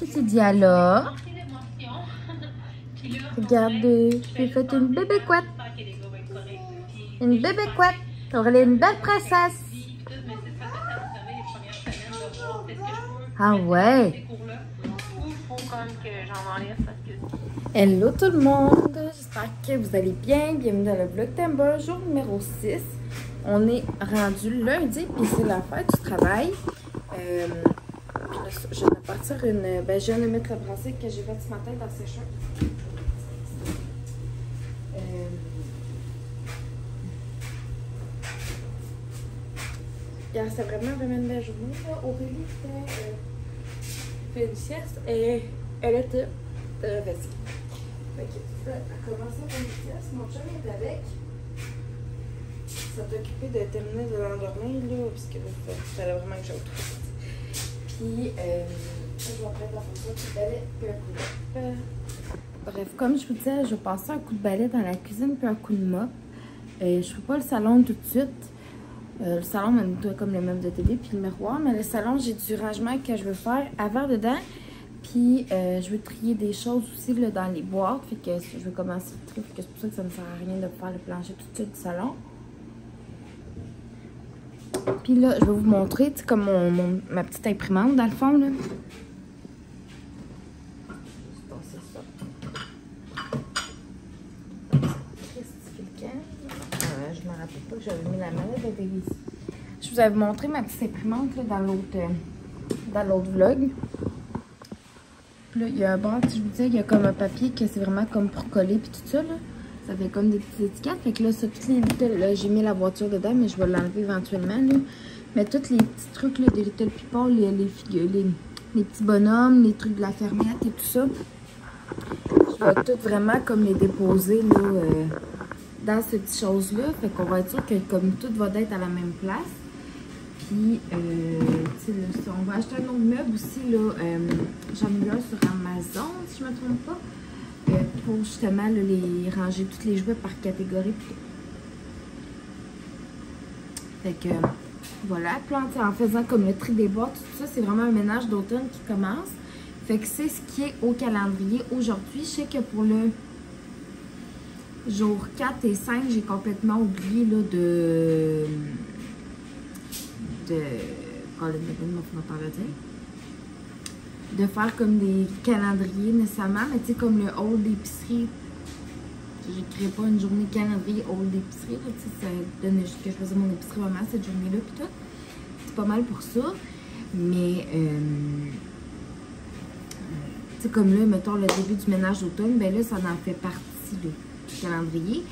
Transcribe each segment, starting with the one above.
petit Diala. Regardez, j'ai fait une bébé couette. Une bébé couette. Aurélie, une belle princesse. Ah ouais. Hello tout le monde. J'espère que vous allez bien. Bienvenue dans le Vlogtember, jour numéro 6. On est rendu lundi, puis c'est la fête du travail. Je vais partir une... Ben, je viens de mettre le bracelet que j'ai fait ce matin dans ses sécheur. C'est vraiment une belle journée. Là. Aurélie fait une sieste et elle était fatiguée. Elle a commencé à faire une sieste. Mon chum est avec. Ça t'a occupé de terminer de l'endormir, là, parce que là, fallait vraiment que j'aille tout. Puis, je vais prendre la photo de balai puis un coup de mop. Bref, comme je vous disais, je vais passer un coup de balai dans la cuisine puis un coup de mop. Je ne fais pas le salon tout de suite. Le salon m'a nettoyé comme le meuble de télé puis le miroir. Mais le salon, j'ai du rangement que je veux faire avant dedans. Puis, je veux trier des choses aussi là, dans les boîtes. Fait que je veux commencer le tri. C'est pour ça que ça ne sert à rien de faire le plancher tout de suite du salon. Puis là, je vais vous montrer, tu sais, comme ma petite imprimante dans le fond, là. Je me rappelle pas que j'avais mis la manette de télé ici. Je vous avais montré ma petite imprimante là, dans l'autre vlog. Puis là, il y a un bord, je vous disais, il y a comme un papier que c'est vraiment comme pour coller puis tout ça, là. Ça fait comme des petites étiquettes. Fait que là, ça, toutes les little, là, j'ai mis la voiture dedans, mais je vais l'enlever éventuellement, là. Mais tous les petits trucs, là, des Little People, les petits bonhommes, les trucs de la fermiette et tout ça, je vais tout vraiment comme les déposer, là, dans ces petites choses-là. Fait qu'on va être sûr que comme tout va être à la même place. Puis, tu sais, là, on va acheter un autre meuble aussi, là. J'en ai eu un sur Amazon, si je ne me trompe pas. Pour justement là, les ranger tous les jouets par catégorie. Fait que voilà. Puis en faisant comme le tri des boîtes, tout ça, c'est vraiment un ménage d'automne qui commence. Fait que c'est ce qui est au calendrier aujourd'hui. Je sais que pour le jour 4 et 5, j'ai complètement oublié là, de faire comme des calendriers nécessairement, mais tu sais, comme le haul d'épicerie. Je crée pas une journée calendrier haul d'épicerie. Tu sais, ça donnait juste que je faisais mon épicerie vraiment cette journée-là, puis tout. C'est pas mal pour ça. Mais, tu sais, comme là, mettons le début du ménage d'automne, ben là, ça en fait partie là, du calendrier.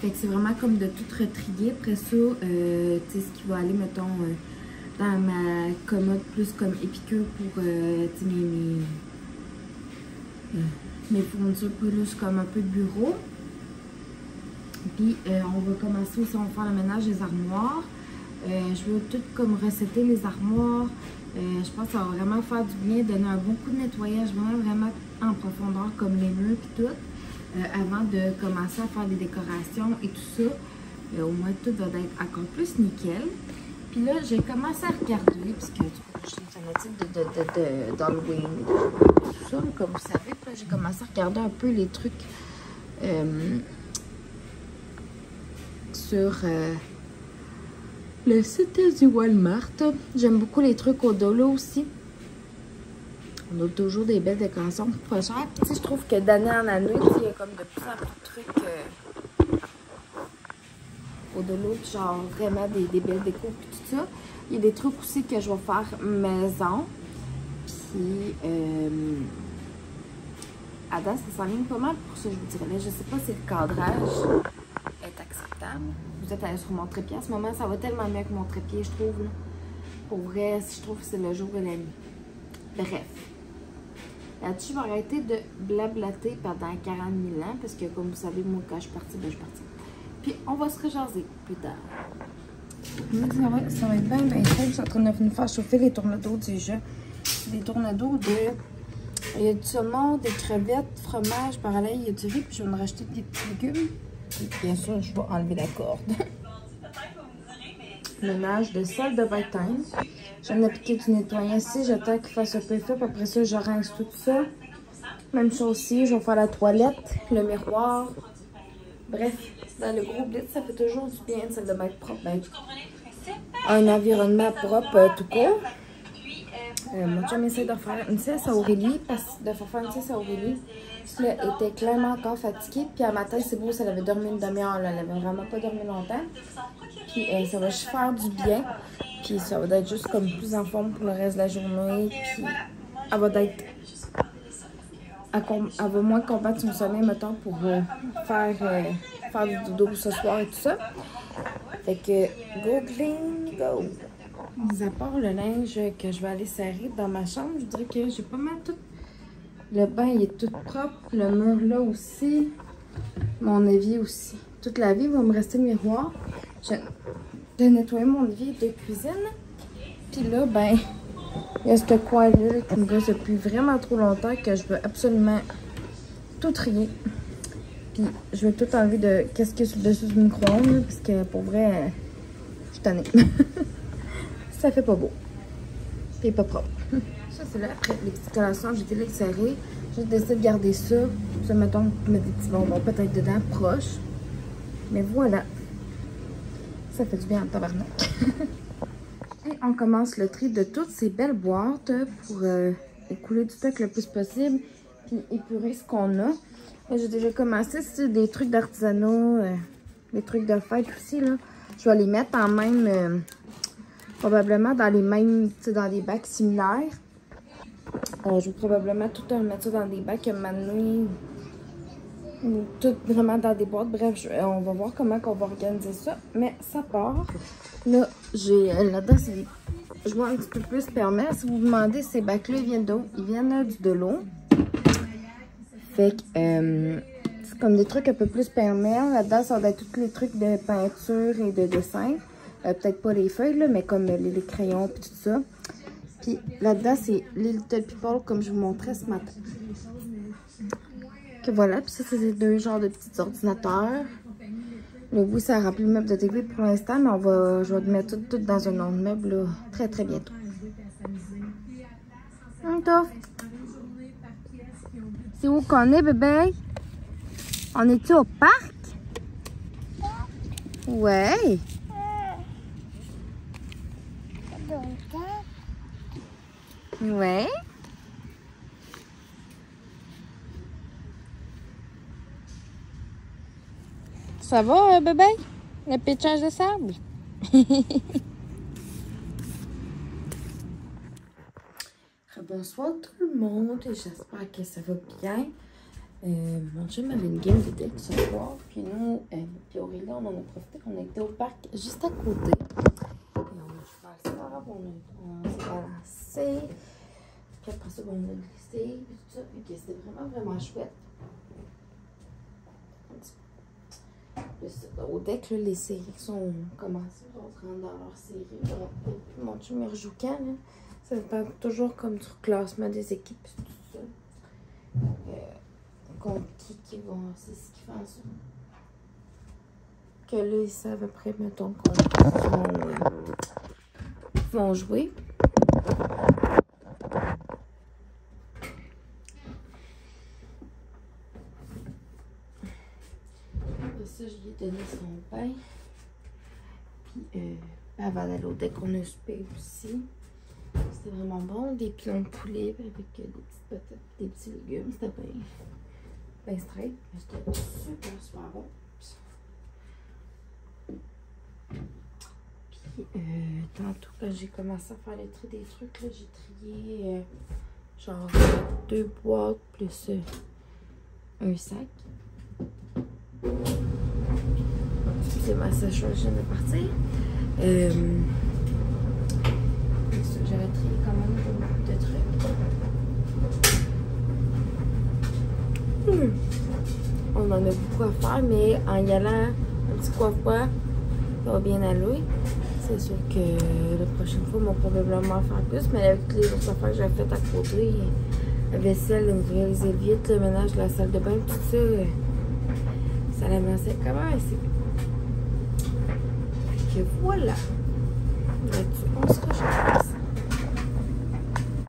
Fait que c'est vraiment comme de tout retrier. Après ça, tu sais, ce qui va aller, mettons, dans ma commode plus comme épicure pour mes fournitures plus comme un peu de bureau. Puis on va commencer aussi, on va faire le ménage des armoires. Je veux tout comme recéter les armoires. Je pense que ça va vraiment faire du bien, donner un bon coup de nettoyage, vraiment en profondeur comme les murs et tout. Avant de commencer à faire des décorations et tout ça. Au moins tout va être encore plus nickel. Puis là, j'ai commencé à regarder, parce que je suis fanatique d'Halloween, tout ça, comme vous savez. Puis là, j'ai commencé à regarder un peu les trucs sur le site du Walmart. J'aime beaucoup les trucs au dollar aussi. On a toujours des belles décorations pas chères. Puis, tu sais, je trouve que d'année en année, il y a comme de plus en plus de trucs au dollar, puis genre vraiment des belles décos puis tout ça. Il y a des trucs aussi que je vais faire maison. Puis à date, ça s'enligne pas mal pour ça, je vous dirais. Là, je sais pas si le cadrage est acceptable. Vous êtes allé sur mon trépied. En ce moment, ça va tellement mieux que mon trépied, je trouve. Là. Pour vrai, je trouve que c'est le jour et la nuit. Bref. Là-dessus, je vais arrêter de blablater pendant 40 000 ans. Parce que, comme vous savez, moi, quand je suis partie, ben, je suis partie. Puis, on va se rejaser plus tard. Ça va être bien chaud. Je suis en train de nous faire chauffer les tournedos du jeu. Des tournedos de... Il y a du saumon, des crevettes, fromage, parallèle, il y a du riz. Puis, je vais me racheter des petits légumes. Et bien sûr, je vais enlever la corde. Ménage de sel de vin teint. J'en ai appliqué du nettoyant ici. J'attends qu'il fasse un peu fait. Puis après ça, je rince tout ça. Même chose aussi. Je vais faire la toilette, le miroir. Bref, dans le gros blitz, ça fait toujours du bien de mettre propre. Ben, un environnement propre tout court. Mon chum essaie de faire une sieste à Aurélie. De faire une sieste à Aurélie. Puis là, elle était clairement encore fatiguée. Puis à matin, c'est beau, elle avait dormi une demi-heure. Elle avait vraiment pas dormi longtemps. Puis ça va juste faire du bien. Puis ça va être juste comme plus en forme pour le reste de la journée. Puis elle va être... Elle va moins combattre son sommeil, mettons, pour faire du dodo ce soir et tout ça. Fait que, go clean, go! Mis à part le linge que je vais aller serrer dans ma chambre, je dirais que j'ai pas mal tout. Le bain, il est tout propre. Le mur là aussi. Mon évier aussi. Toute la vie, il va me rester le miroir. Je nettoyer mon évier de cuisine. Puis là, ben, il y a ce coin-là qui me gosse depuis vraiment trop longtemps que je veux absolument tout trier. Puis je veux tout enlever de qu'est-ce qu'il y a sur le dessus du micro-ondes. Parce que pour vrai, je suis tannée. Ça fait pas beau. Puis pas propre. Ça, c'est là, après les petites collations, j'ai été les serrer. J'ai décidé de garder ça. Ça, mettons, mettre des petits bonbons peut-être dedans, proches. Mais voilà. Ça fait du bien en tabarnak. Et on commence le tri de toutes ces belles boîtes pour écouler du stock le plus possible. Puis épurer ce qu'on a. J'ai déjà commencé. C'est des trucs d'artisanat, des trucs de fête aussi, là. Je vais les mettre en même... probablement dans les mêmes, dans des bacs similaires. Je vais probablement tout mettre ça dans des bacs manuels. Ou tout vraiment dans des boîtes. Bref, on va voir comment on va organiser ça. Mais ça part. Là, j'ai là-dedans, c'est je vois un petit peu plus permet. Si vous vous demandez, ces bacs-là, ils viennent d'où? Ils viennent de l'eau. Fait que c'est comme des trucs un peu plus perméables. Là-dedans, ça va être tous les trucs de peinture et de dessin. Peut-être pas les feuilles, là, mais comme les crayons et tout ça. Puis là-dedans, c'est les Little People, comme je vous montrais ce matin. Que voilà, puis ça, c'est des deux genres de petits ordinateurs. Le bout, ça a rempli le meuble de TV pour l'instant, mais je vais mettre tout dans un autre meuble là, très très bientôt. C'est où qu'on est, bébé? On est-tu au parc? Ouais. Ouais. Ça va, bébé? Le pitchage de sable? Bonsoir tout le monde, j'espère que ça va bien. Mon chum avait une game de deck ce soir, puis nous, puis Aurélie, on en a profité, on a été au parc juste à côté. Et on a joué à sable, on s'est balancé, puis après ça, on a glissé, puis tout ça, puis c'était vraiment chouette. Au deck, là, les séries qui sont commencées, on rentre dans leur série. Puis mon chum il rejoue quand, là? Ça dépend toujours comme du classement des équipes et tout ça. Contre qui vont. C'est ce qui fait en sorte que là, ils savent après, mettons, qu'ils vont jouer. Après ça, je lui ai donné son pain. Puis, avant d'aller au deck, on a soupé aussi. C'était vraiment bon, des pilons de poulet avec des petites patates, des petits légumes. C'était bien straight, mais c'était super bon. Puis tantôt quand j'ai commencé à faire le tri des trucs, là, j'ai trié genre 2 boîtes plus un sac. C'est ma sécheuse, je viens de partir. J'avais trié quand même beaucoup de trucs. On en a beaucoup à faire, mais en y allant un petit coiffe-bois, ça va bien aller. C'est sûr que la prochaine fois, on va probablement faire plus, mais avec les autres affaires que j'avais faites à côté, la vaisselle, les évites, le ménage de la salle de bain, tout ça, ça l'avançait quand même assez bien. Fait que voilà. Là-dessus, on se rejoint.